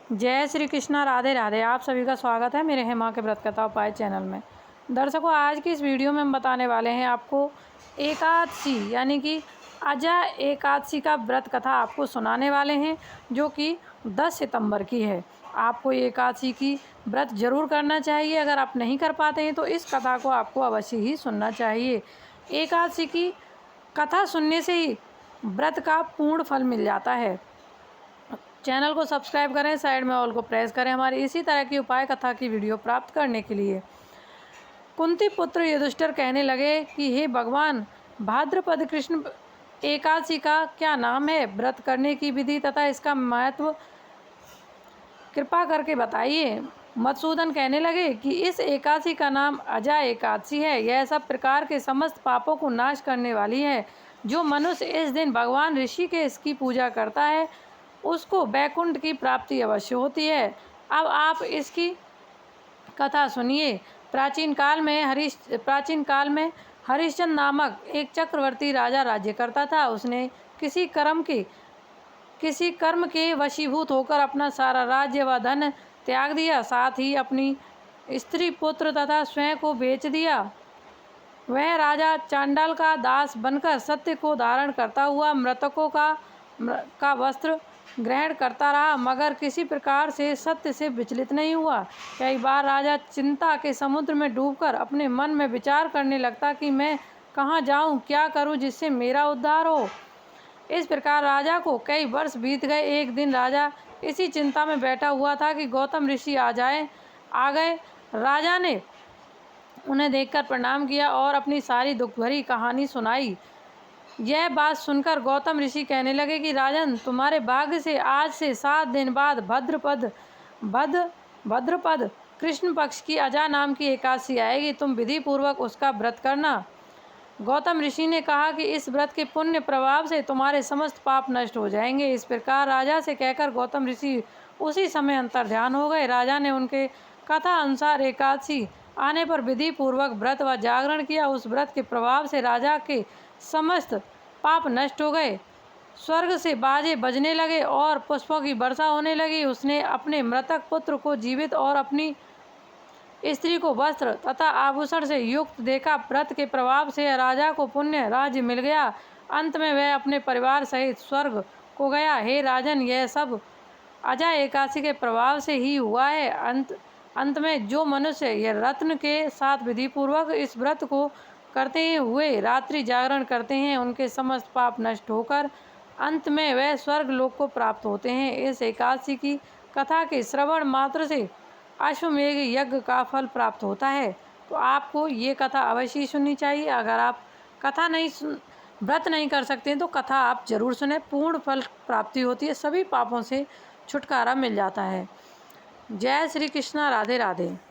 जय श्री कृष्णा, राधे राधे। आप सभी का स्वागत है मेरे हेमा के व्रत कथा उपाय चैनल में। दर्शकों, आज की इस वीडियो में हम बताने वाले हैं आपको एकादशी यानी कि अजा एकादशी का व्रत कथा आपको सुनाने वाले हैं, जो कि 10 सितंबर की है। आपको ये एकादशी की व्रत जरूर करना चाहिए। अगर आप नहीं कर पाते हैं तो इस कथा को आपको अवश्य ही सुनना चाहिए। एकादशी की कथा सुनने से ही व्रत का पूर्ण फल मिल जाता है। चैनल को सब्सक्राइब करें, साइड में ऑल को प्रेस करें हमारी इसी तरह की उपाय कथा की वीडियो प्राप्त करने के लिए। कुंती पुत्र युधिष्ठिर कहने लगे कि हे भगवान, भाद्रपद कृष्ण एकादशी का क्या नाम है? व्रत करने की विधि तथा इसका महत्व कृपा करके बताइए। मधुसूदन कहने लगे कि इस एकादशी का नाम अजा एकादशी है। यह सब प्रकार के समस्त पापों को नाश करने वाली है। जो मनुष्य इस दिन भगवान ऋषि के इसकी पूजा करता है उसको वैकुंठ की प्राप्ति अवश्य होती है। अब आप इसकी कथा सुनिए। प्राचीन काल में हरिश्चंद्र नामक एक चक्रवर्ती राजा राज्य करता था। उसने किसी कर्म के वशीभूत होकर अपना सारा राज्य व धन त्याग दिया, साथ ही अपनी स्त्री, पुत्र तथा स्वयं को बेच दिया। वह राजा चांडाल का दास बनकर सत्य को धारण करता हुआ मृतकों का वस्त्र ग्रहण करता रहा, मगर किसी प्रकार से सत्य से विचलित नहीं हुआ। कई बार राजा चिंता के समुद्र में डूबकर अपने मन में विचार करने लगता कि मैं कहाँ जाऊँ, क्या करूँ जिससे मेरा उद्धार हो। इस प्रकार राजा को कई वर्ष बीत गए। एक दिन राजा इसी चिंता में बैठा हुआ था कि गौतम ऋषि आ गए। राजा ने उन्हें देखकर प्रणाम किया और अपनी सारी दुख भरी कहानी सुनाई। यह बात सुनकर गौतम ऋषि कहने लगे कि राजन, तुम्हारे भाग्य से आज से 7 दिन बाद भद्रपद कृष्ण पक्ष की अजा नाम की एकादशी आएगी। तुम विधि पूर्वक उसका व्रत करना। गौतम ऋषि ने कहा कि इस व्रत के पुण्य प्रभाव से तुम्हारे समस्त पाप नष्ट हो जाएंगे। इस प्रकार राजा से कहकर गौतम ऋषि उसी समय अंतर्ध्यान हो गए। राजा ने उनके कथा अनुसार एकादशी आने पर विधि पूर्वक व्रत व जागरण किया। उस व्रत के प्रभाव से राजा के समस्त पाप नष्ट हो गए। स्वर्ग से बाजे बजने लगे और पुष्पों की वर्षा होने लगी। उसने अपने मृतक पुत्र को जीवित और अपनी स्त्री को वस्त्र तथा आभूषण से युक्त देखा। व्रत के प्रभाव से राजा को पुण्य राज्य मिल गया। अंत में वह अपने परिवार सहित स्वर्ग को गया। हे राजन, यह सब अजा एकादशी के प्रभाव से ही हुआ है। अंत में जो मनुष्य यह रत्न के साथ विधि पूर्वक इस व्रत को करते हुए रात्रि जागरण करते हैं, उनके समस्त पाप नष्ट होकर अंत में वह स्वर्ग लोक को प्राप्त होते हैं। इस एकादशी की कथा के श्रवण मात्र से अश्वमेघ यज्ञ का फल प्राप्त होता है। तो आपको ये कथा अवश्य सुननी चाहिए। अगर आप व्रत नहीं कर सकते हैं तो कथा आप जरूर सुने। पूर्ण फल प्राप्ति होती है, सभी पापों से छुटकारा मिल जाता है। जय श्री कृष्णा, राधे राधे।